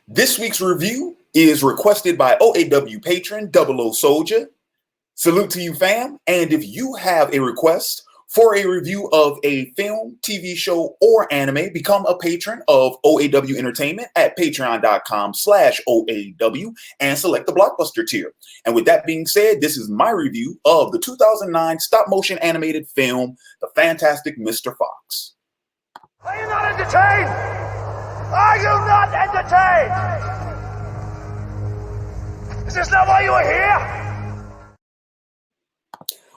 This week's review is requested by OAW patron 00 Soldier. Salute to you, fam. And if you have a request for a review of a film, TV show, or anime, become a patron of OAW Entertainment at patreon.com/OAW and select the Blockbuster tier. And with that being said, this is my review of the 2009 stop-motion animated film, The Fantastic Mr. Fox. Are you not entertained? Are you not entertained? Is this not why you are here?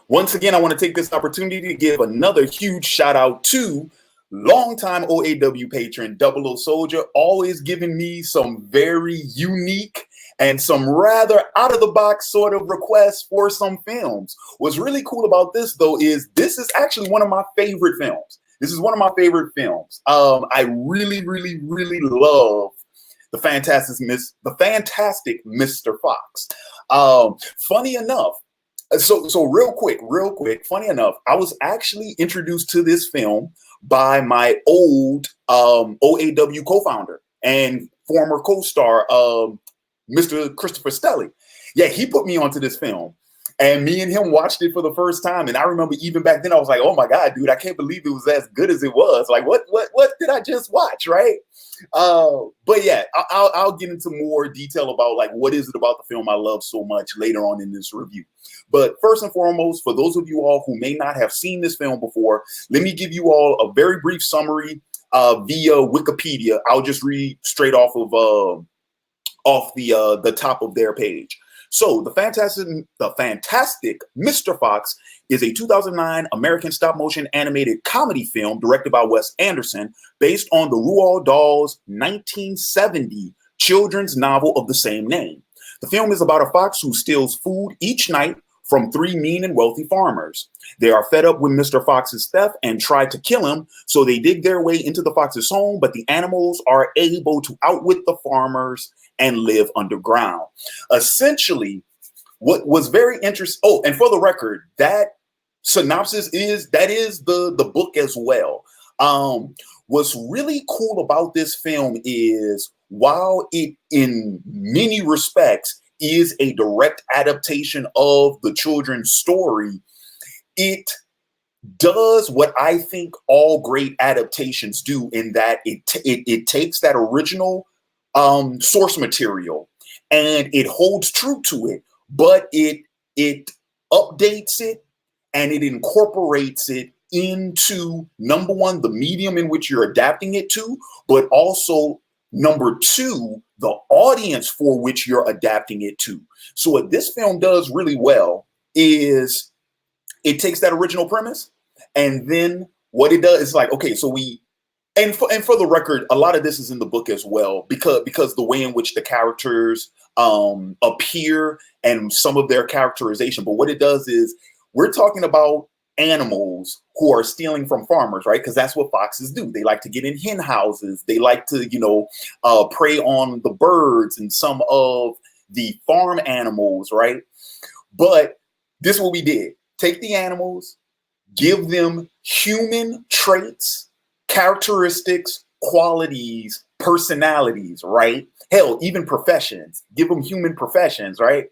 Once again, I want to take this opportunity to give another huge shout out to longtime OAW patron 00 Soldier, always giving me some very unique and some rather out of the box sort of requests for some films. What's really cool about this, though, is this is actually one of my favorite films. This is one of my favorite films. I really, really, really love the fantastic Mr. Fox. Funny enough, so real quick, funny enough, I was actually introduced to this film by my old OAW co-founder and former co-star, Mr. Christopher Stelly. Yeah, he put me onto this film. And me and him watched it for the first time. And I remember even back then, I was like, oh my God, dude, I can't believe it was as good as it was. Like, what did I just watch, right? But yeah, I'll get into more detail about like, what is it about the film I love so much later on in this review. But first and foremost, for those of you all who may not have seen this film before, let me give you all a very brief summary via Wikipedia. I'll just read straight off of the top of their page. So the fantastic Mr. Fox is a 2009 American stop-motion animated comedy film directed by Wes Anderson based on the Roald Dahl's 1970 children's novel of the same name. The film is about a fox who steals food each night from three mean and wealthy farmers. They are fed up with Mr. Fox's theft and try to kill him, so they dig their way into the fox's home, but the animals are able to outwit the farmers and live underground. Essentially, what was very interesting, oh, and for the record, that synopsis is the book as well. What's really cool about this film is while it in many respects is a direct adaptation of the children's story, it does what I think all great adaptations do in that it takes that original source material and it holds true to it, but it updates it and it incorporates it into, number one, the medium in which you're adapting it to, but also number two, the audience for which you're adapting it to. So what this film does really well is it takes that original premise, and then what it does is like, okay, so and for the record, a lot of this is in the book as well, because the way in which the characters appear and some of their characterization. But what it does is we're talking about animals who are stealing from farmers, right? Because that's what foxes do. They like to get in hen houses. They like to, prey on the birds and some of the farm animals, right? But this is what we did. Take the animals, give them human traits, characteristics, qualities, personalities, right? Hell, even professions. Give them human professions, right?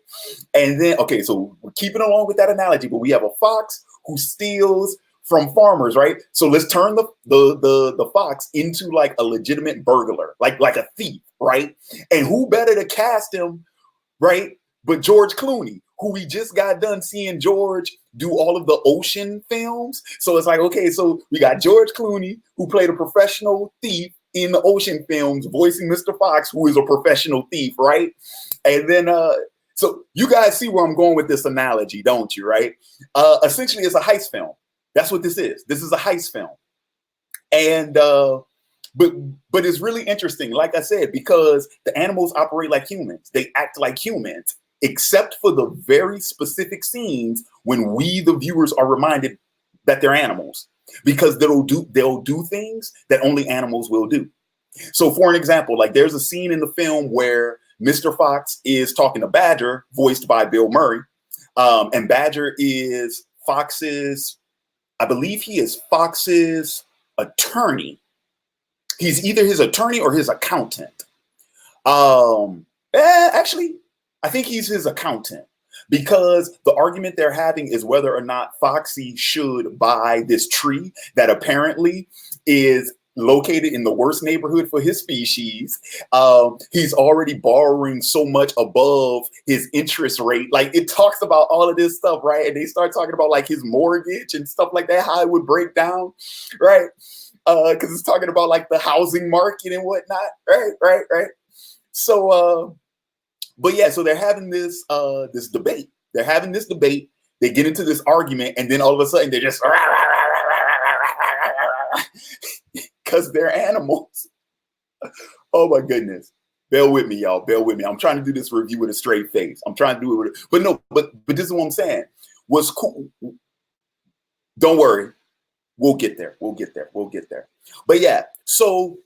And then, okay, so we're keeping along with that analogy, but we have a fox who steals from farmers, right? So let's turn the fox into like a legitimate burglar, like a thief, right? And who better to cast him, right? But George Clooney, who we just got done seeing George do all of the ocean films. So it's like, okay, so we got George Clooney, who played a professional thief in the ocean films, voicing Mr. Fox, who is a professional thief, right? And then, so you guys see where I'm going with this analogy, don't you, right? Essentially, it's a heist film. That's what this is. This is a heist film. And, but it's really interesting, like I said, because the animals operate like humans. They act like humans, except for the very specific scenes when we, the viewers, are reminded that they're animals, because they'll do things that only animals will do. So for an example, like there's a scene in the film where Mr. Fox is talking to Badger, voiced by Bill Murray. And Badger is Fox's, I believe he is Fox's attorney. He's either his attorney or his accountant. Actually, I think he's his accountant, because the argument they're having is whether or not Foxy should buy this tree that apparently is located in the worst neighborhood for his species. He's already borrowing so much above his interest rate. Like, it talks about all of this stuff, right? And they start talking about like his mortgage and stuff like that, how it would break down, right? Because it's talking about like the housing market and whatnot, right. So, but yeah, so they're having this this debate. They're having this debate. They get into this argument, and then all of a sudden they're just because they're animals. Oh my goodness. Bear with me, y'all. Bear with me. I'm trying to do this review with a straight face. I'm trying to do it with but no, but this is what I'm saying. What's cool. Don't worry. We'll get there. We'll get there. We'll get there. But yeah, so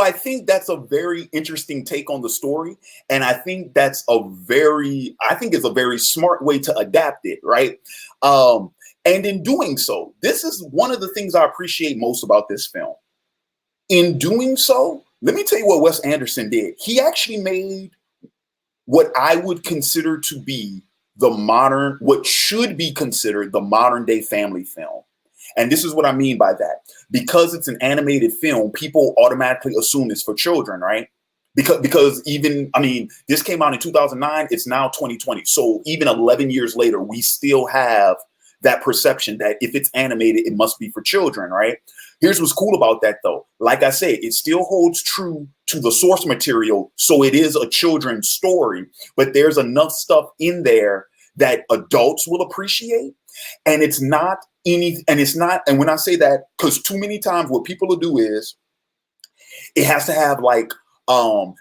I think that's a very interesting take on the story. And I think it's a very smart way to adapt it, right? And in doing so, this is one of the things I appreciate most about this film. In doing so, let me tell you what Wes Anderson did. He actually made what I would consider to be what should be considered the modern day family film. And this is what I mean by that. Because it's an animated film, people automatically assume it's for children, right? Because even, I mean, this came out in 2009, it's now 2020. So even 11 years later, we still have that perception that if it's animated, it must be for children, right? Here's what's cool about that, though. Like I said, it still holds true to the source material. So it is a children's story, but there's enough stuff in there that adults will appreciate. And it's not and when I say that, because too many times what people will do is it has to have like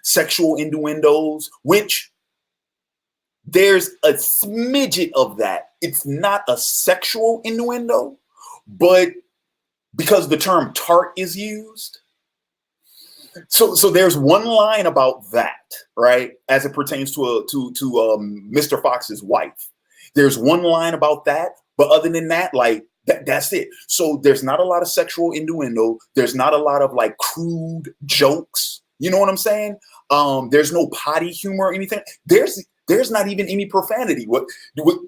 sexual innuendos, which there's a smidget of that. It's not a sexual innuendo, but because the term tart is used. So there's one line about that, right? As it pertains to Mr. Fox's wife. There's one line about that, but other than that, like that's it. So there's not a lot of sexual innuendo. There's not a lot of like crude jokes. You know what I'm saying? There's no potty humor or anything. There's not even any profanity. What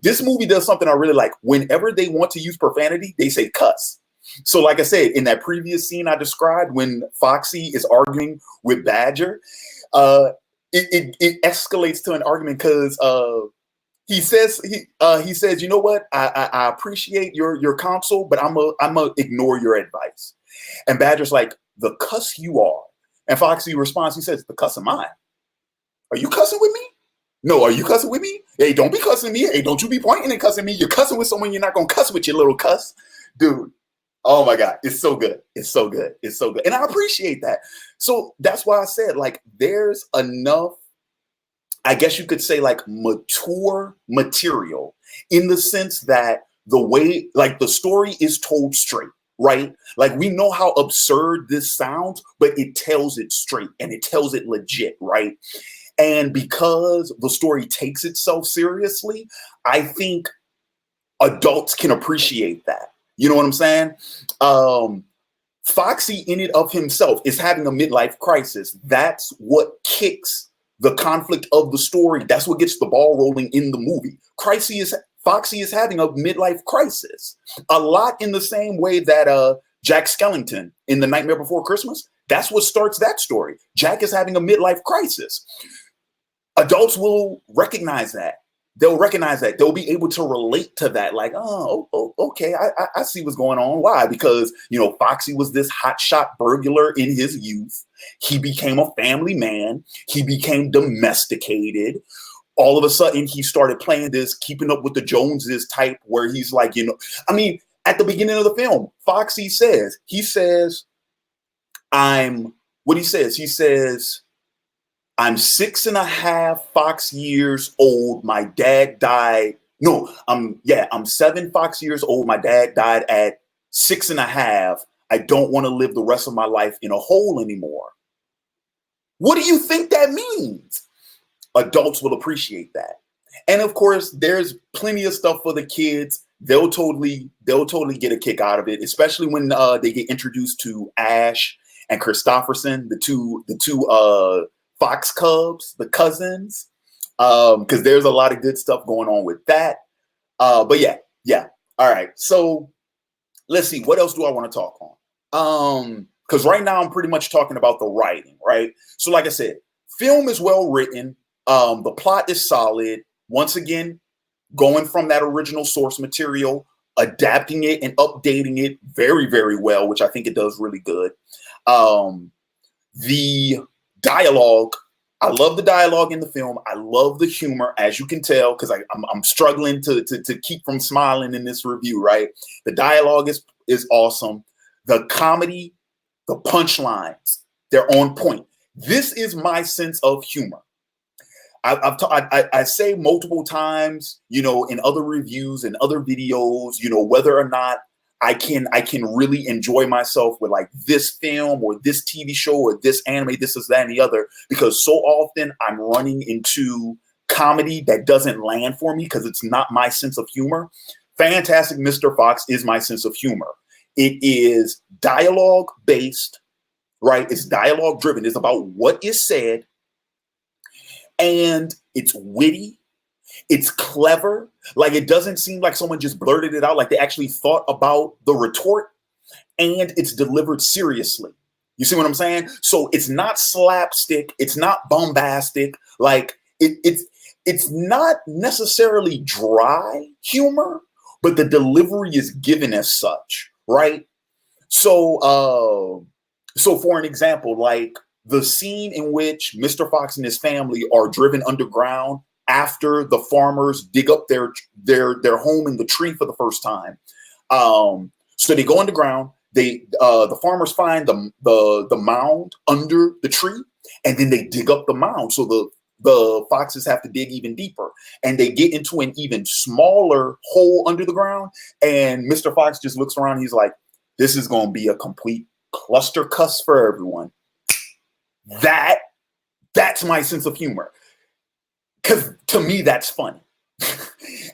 this movie does something I really like. Whenever they want to use profanity, they say cuss. So like I said, in that previous scene I described when Foxy is arguing with Badger, it escalates to an argument because he says, you know what? I appreciate your counsel, but I'm gonna ignore your advice. And Badger's like, the cuss you are. And Foxy responds, he says, the cuss am I. Are you cussing with me? No, are you cussing with me? Hey, don't be cussing me. Hey, don't you be pointing and cussing me. You're cussing with someone you're not gonna cuss with, you little cuss. Dude, oh my God, it's so good. It's so good. It's so good. And I appreciate that. So that's why I said, like, there's enough, I guess you could say, like, mature material in the sense that the way, like, the story is told straight, right? Like, we know how absurd this sounds, but it tells it straight and it tells it legit, right? And because the story takes itself seriously, I think adults can appreciate that. You know what I'm saying? Foxy in and of himself is having a midlife crisis. That's what kicks the conflict of the story. That's what gets the ball rolling in the movie. Foxy is having a midlife crisis. A lot in the same way that Jack Skellington in The Nightmare Before Christmas, that's what starts that story. Jack is having a midlife crisis. Adults will recognize that. They'll recognize that. They'll be able to relate to that. Like, oh, okay, I see what's going on. Why? Because, you know, Foxy was this hotshot burglar in his youth. He became a family man. He became domesticated. All of a sudden, he started playing this Keeping Up with the Joneses type where he's like, you know, I mean, at the beginning of the film, Foxy he says, he says, I'm 6.5 Fox years old. My dad died. No, I'm 7 Fox years old. My dad died at 6.5. I don't want to live the rest of my life in a hole anymore. What do you think that means? Adults will appreciate that. And of course, there's plenty of stuff for the kids. They'll totally get a kick out of it, especially when they get introduced to Ash and Christopherson, the two Fox Cubs, the cousins, because there's a lot of good stuff going on with that. But yeah. All right. So let's see. What else do I want to talk on? Because right now I'm pretty much talking about the writing, right? So like I said, film is well written. The plot is solid. Once again, going from that original source material, adapting it and updating it very, very well, which I think it does really good. The dialogue, I love the dialogue in the film. I love the humor, as you can tell, because I'm struggling to keep from smiling in this review, right? The dialogue is awesome. The comedy, the punchlines, they're on point. This is my sense of humor. I say multiple times, in other reviews and other videos, whether or not I can really enjoy myself with like this film or this TV show or this anime, this is that and the other, because so often I'm running into comedy that doesn't land for me because it's not my sense of humor. Fantastic Mr. Fox is my sense of humor. It is dialogue based, right? It's dialogue driven. It's about what is said, and it's witty. It's clever. Like, it doesn't seem like someone just blurted it out. Like, they actually thought about the retort, and it's delivered seriously. You see what I'm saying? So it's not slapstick. It's not bombastic. Like, it's not necessarily dry humor, but the delivery is given as such, right? So, for an example, like the scene in which Mr. Fox and his family are driven underground after the farmers dig up their home in the tree for the first time. So they go underground. The farmers find the mound under the tree, and then they dig up the mound. So the foxes have to dig even deeper, and they get into an even smaller hole under the ground. And Mr. Fox just looks around. He's like, "This is going to be a complete cluster cuss for everyone." That's my sense of humor. Because to me, that's funny.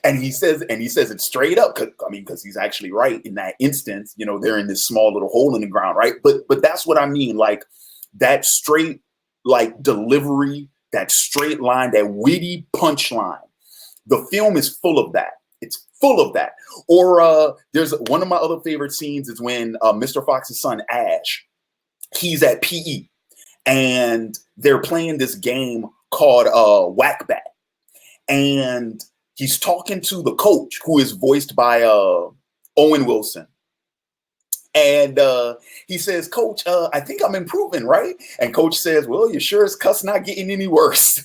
and he says it straight up. Because he's actually right in that instance. They're in this small little hole in the ground, right? But that's what I mean. Like, that straight, like, delivery, that straight line, that witty punchline. The film is full of that. It's full of that. Or there's one of my other favorite scenes is when Mr. Fox's son Ash, he's at PE, and they're playing this game called Whack-Bat. And he's talking to the coach, who is voiced by Owen Wilson. And he says, "Coach, I think I'm improving, right?" And Coach says, "Well, you sure as cuss not getting any worse."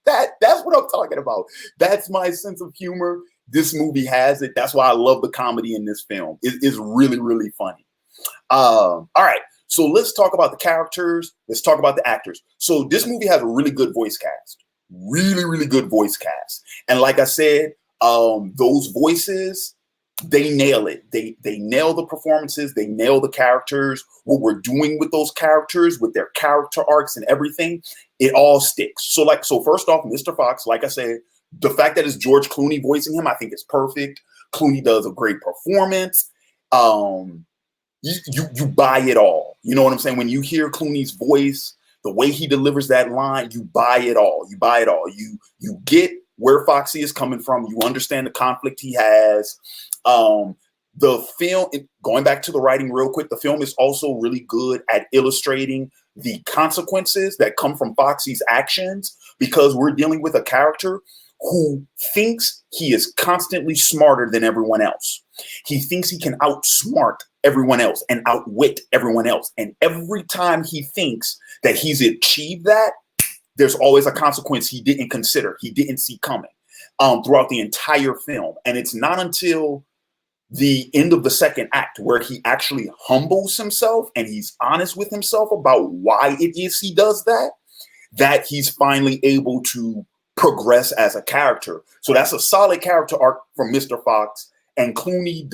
That's what I'm talking about. That's my sense of humor. This movie has it. That's why I love the comedy in this film. It's really, really funny. All right. So let's talk about the characters. Let's talk about the actors. So this movie has a really good voice cast. Really, really good voice cast. And like I said, those voices, they nail it. They nail the performances. They nail the characters. What we're doing with those characters, with their character arcs and everything, it all sticks. So first off, Mr. Fox, like I said, the fact that it's George Clooney voicing him, I think it's perfect. Clooney does a great performance. You buy it all. You know what I'm saying? When you hear Clooney's voice, the way he delivers that line, you buy it all. You buy it all. You get where Foxy is coming from. You understand the conflict he has. The film, going back to the writing real quick, the film is also really good at illustrating the consequences that come from Foxy's actions, because we're dealing with a character who thinks he is constantly smarter than everyone else. He thinks he can outsmart everyone else and outwit everyone else. And every time he thinks that he's achieved that, there's always a consequence he didn't consider, he didn't see coming throughout the entire film. And it's not until the end of the second act where he actually humbles himself and he's honest with himself about why it is he does that, that he's finally able to progress as a character. So that's a solid character arc from Mr. Fox, and Clooney,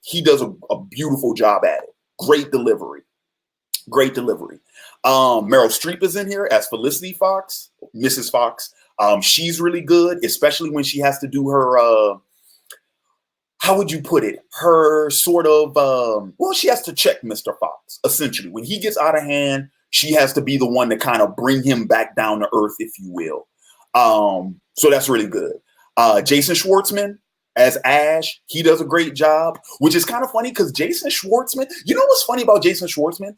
he does a beautiful job at it. Great delivery. Meryl Streep is in here as Felicity Fox, Mrs. Fox. She's really good, especially when she has to do her how would you put it? Her sort of, she has to check Mr. Fox, essentially. When he gets out of hand, She has to be the one to kind of bring him back down to earth, if you will. So that's really good. Jason Schwartzman as Ash, he does a great job, which is kind of funny because Jason Schwartzman, you know what's funny about Jason Schwartzman?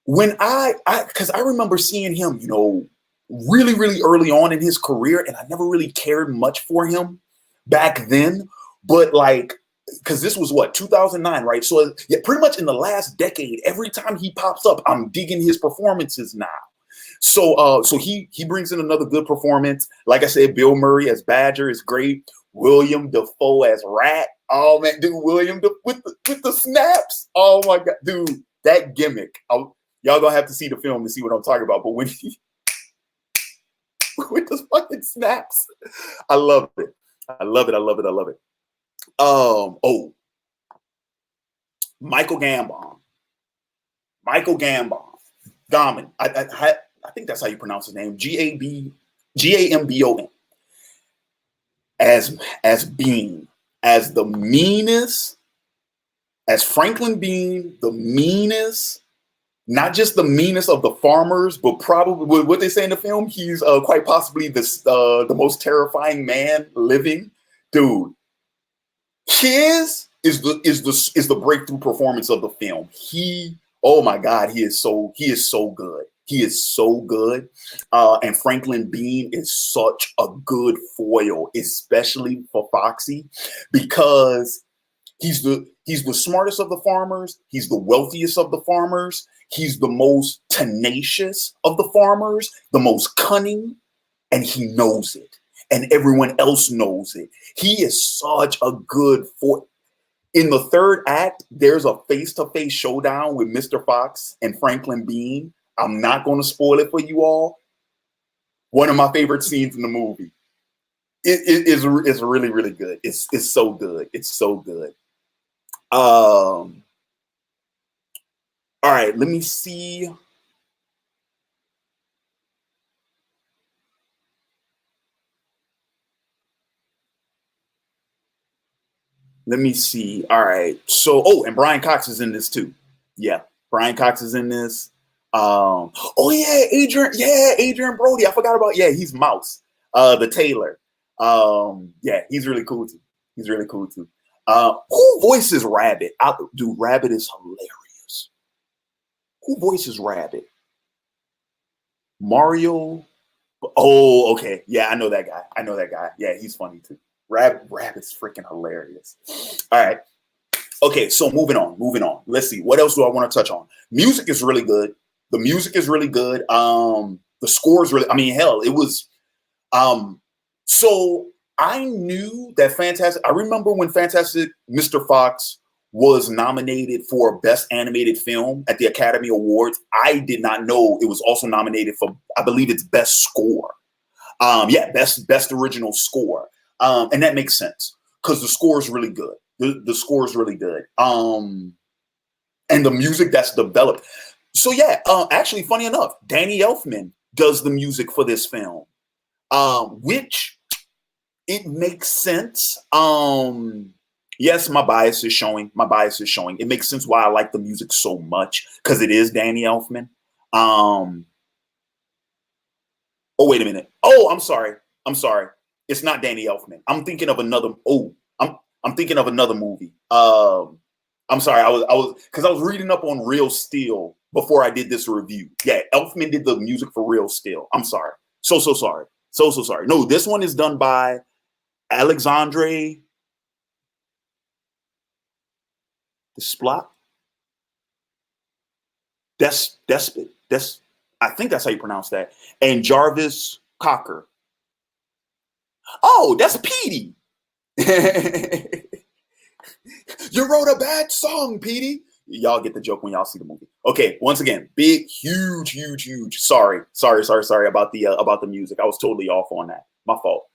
Because I remember seeing him, you know, really, really early on in his career, and I never really cared much for him back then. But like, because this was what, 2009, right? So yeah, pretty much in the last decade, every time he pops up, I'm digging his performances now. So he brings in another good performance. Like I said, Bill Murray as Badger is great. Willem Dafoe as Rat. Oh man, dude, with the snaps. Oh my god, dude, that gimmick. Y'all gonna have to see the film to see what I'm talking about. But when he with the fucking snaps, I love it. I love it. I love it. I love it. Michael Gambon. Gambon. I think that's how you pronounce his name. Gambon. As Bean, as the meanest, as Franklin Bean, the meanest, not just the meanest of the farmers, but probably what they say in the film, he's quite possibly the most terrifying man living. Dude, his is the breakthrough performance of the film. Oh my God, he is so good. He is so good. And Franklin Bean is such a good foil, especially for Foxy, because he's the smartest of the farmers. He's the wealthiest of the farmers. He's the most tenacious of the farmers, the most cunning, and he knows it. And everyone else knows it. He is such a good foil. In the third act, there's a face-to-face showdown with Mr. Fox and Franklin Bean. I'm not going to spoil it for you all. One of my favorite scenes in the movie. It's really, really good. It's so good. It's so good. All right, let me see. Let me see. All right. So, and Brian Cox is in this too. Yeah, Brian Cox is in this. Adrian Brody. I forgot about. Yeah, he's Mouse, the tailor. Yeah, he's really cool too. Who voices Rabbit? Dude, Rabbit is hilarious. Who voices Rabbit? Mario. Oh, okay. Yeah, I know that guy. Yeah, he's funny too. Rabbit's freaking hilarious. All right. Okay, so moving on. Let's see. What else do I want to touch on? Music is really good. The music is really good. The score is really, I mean, hell, it was, so I knew that I remember when Fantastic Mr. Fox was nominated for Best Animated Film at the Academy Awards. I did not know it was also nominated for, I believe it's Best Score. Best Original Score. And that makes sense because the score is really good. The score is really good. And the music that's developed. So yeah, actually, funny enough, Danny Elfman does the music for this film, which it makes sense. Yes, my bias is showing. It makes sense why I like the music so much because it is Danny Elfman. Oh, wait a minute. Oh, I'm sorry. It's not Danny Elfman. I'm thinking of another. I'm thinking of another movie. I'm sorry. I was reading up on Real Steel before I did this review. Yeah, Elfman did the music for Real Steel. I'm sorry. So sorry. So sorry. No, this one is done by Alexandre Desplat. Despot. I think that's how you pronounce that. And Jarvis Cocker. Oh, that's Petey. You wrote a bad song, Petey. Y'all get the joke when y'all see the movie. Okay, once again, big, huge. Sorry about the music. I was totally off on that. My fault.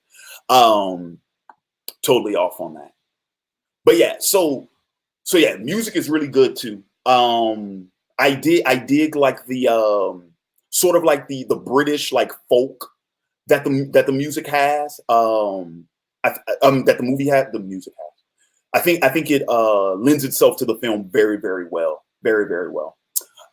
Totally off on that. But yeah, so yeah, music is really good too. I dig like the sort of like the British like folk that the music has. That the movie had, the music has. I think it lends itself to the film very, very well. Very, very well.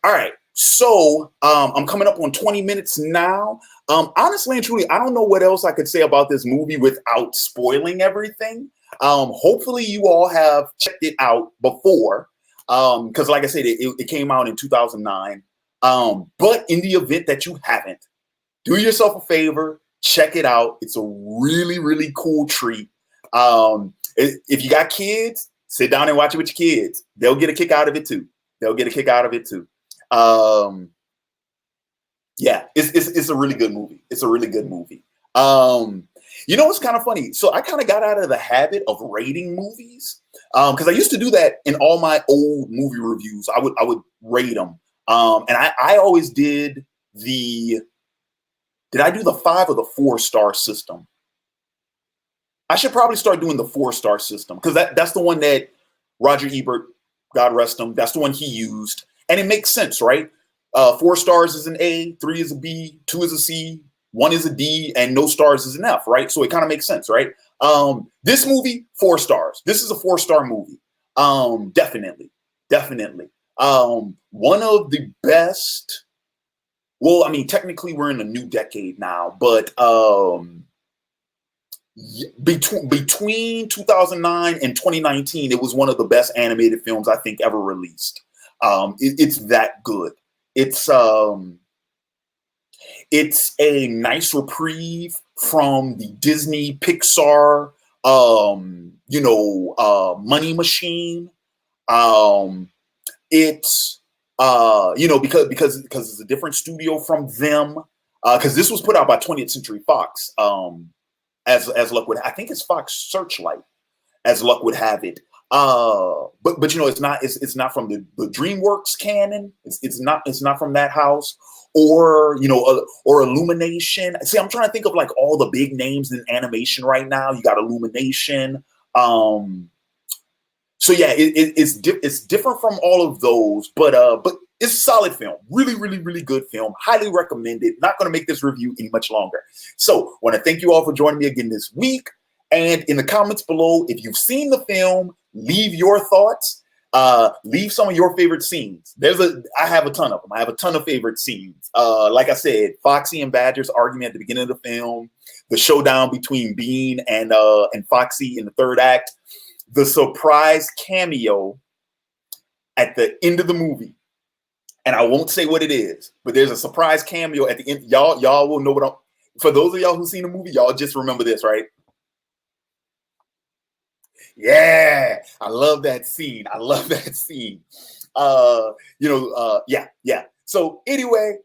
All right. So I'm coming up on 20 minutes now. Honestly and truly, I don't know what else I could say about this movie without spoiling everything. Hopefully you all have checked it out before, because like I said, it came out in 2009. But in the event that you haven't, do yourself a favor, check it out. It's a really, really cool treat. If you got kids, sit down and watch it with your kids. They'll get a kick out of it too. Yeah, it's a really good movie. It's a really good movie. It's kind of funny. So I kind of got out of the habit of rating movies because I used to do that in all my old movie reviews. I would rate them, and I always did the. Did I do the 5 or the 4-star system? I should probably start doing the 4-star system because that's the one that Roger Ebert, God rest him, that's the one he used. And it makes sense, right? 4 stars is an A, 3 is a B, 2 is a C, 1 is a D, and no stars is an F, right? So it kind of makes sense, right? This movie, 4 stars. This is a 4-star movie. Definitely. One of the best. Well, I mean, technically we're in a new decade now, but between 2009 and 2019, it was one of the best animated films I think ever released. It's that good. It's a nice reprieve from the Disney Pixar, money machine. It's because it's a different studio from them. Because this was put out by 20th Century Fox. As luck would, I think it's Fox Searchlight, as luck would have it. But it's not from the DreamWorks canon. It's not from that house or Illumination. See, I'm trying to think of like all the big names in animation right now. You got Illumination. So yeah, it's different from all of those, but it's a solid film. Really, really, really good film. Highly recommended. Not going to make this review any much longer. So I want to thank you all for joining me again this week. And in the comments below, if you've seen the film, leave your thoughts. Leave some of your favorite scenes. I have a ton of them. I have a ton of favorite scenes. Like I said, Foxy and Badger's argument at the beginning of the film, the showdown between Bean and Foxy in the 3rd act, the surprise cameo at the end of the movie. And I won't say what it is, but there's a surprise cameo at the end. Y'all will know what for those of y'all who've seen the movie, y'all just remember this, right? Yeah, I love that scene. Yeah. So anyway,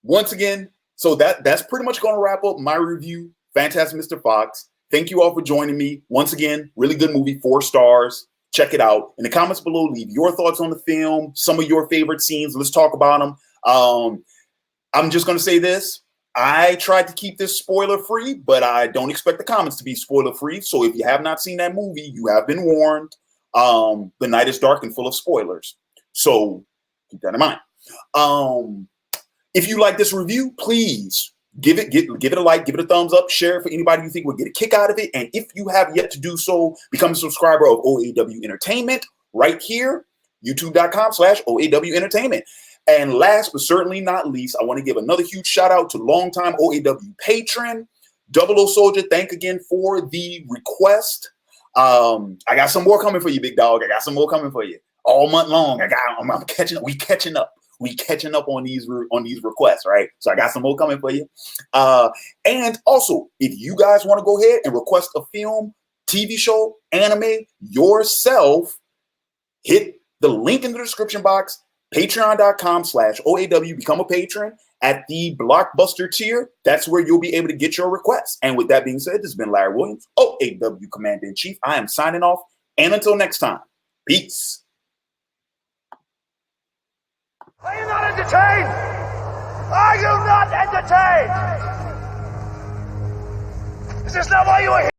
once again, so that's pretty much going to wrap up my review, Fantastic Mr. Fox. Thank you all for joining me. Once again, really good movie, 4 stars. Check it out. In the comments below, leave your thoughts on the film, some of your favorite scenes. Let's talk about them. I'm just going to say this. I tried to keep this spoiler-free, but I don't expect the comments to be spoiler-free. So if you have not seen that movie, you have been warned. The night is dark and full of spoilers. So keep that in mind. If you like this review, please give it a like, give it a thumbs up, share it for anybody you think would get a kick out of it. And if you have yet to do so, become a subscriber of OAW Entertainment right here, youtube.com/OAW Entertainment. And last but certainly not least, I want to give another huge shout out to longtime OAW patron, 00 Soldier. Thank again for the request. I got some more coming for you, big dog. I got some more coming for you all month long. I'm catching up. We catching up on these requests, right? So I got some more coming for you. And also, if you guys want to go ahead and request a film, TV show, anime yourself, hit the link in the description box, patreon.com/OAW, become a patron at the blockbuster tier. That's where you'll be able to get your requests. And with that being said, this has been Larry Williams, OAW Commander-in-Chief. I am signing off. And until next time, peace. Are you not entertained? Are you not entertained? Is this not why you are here?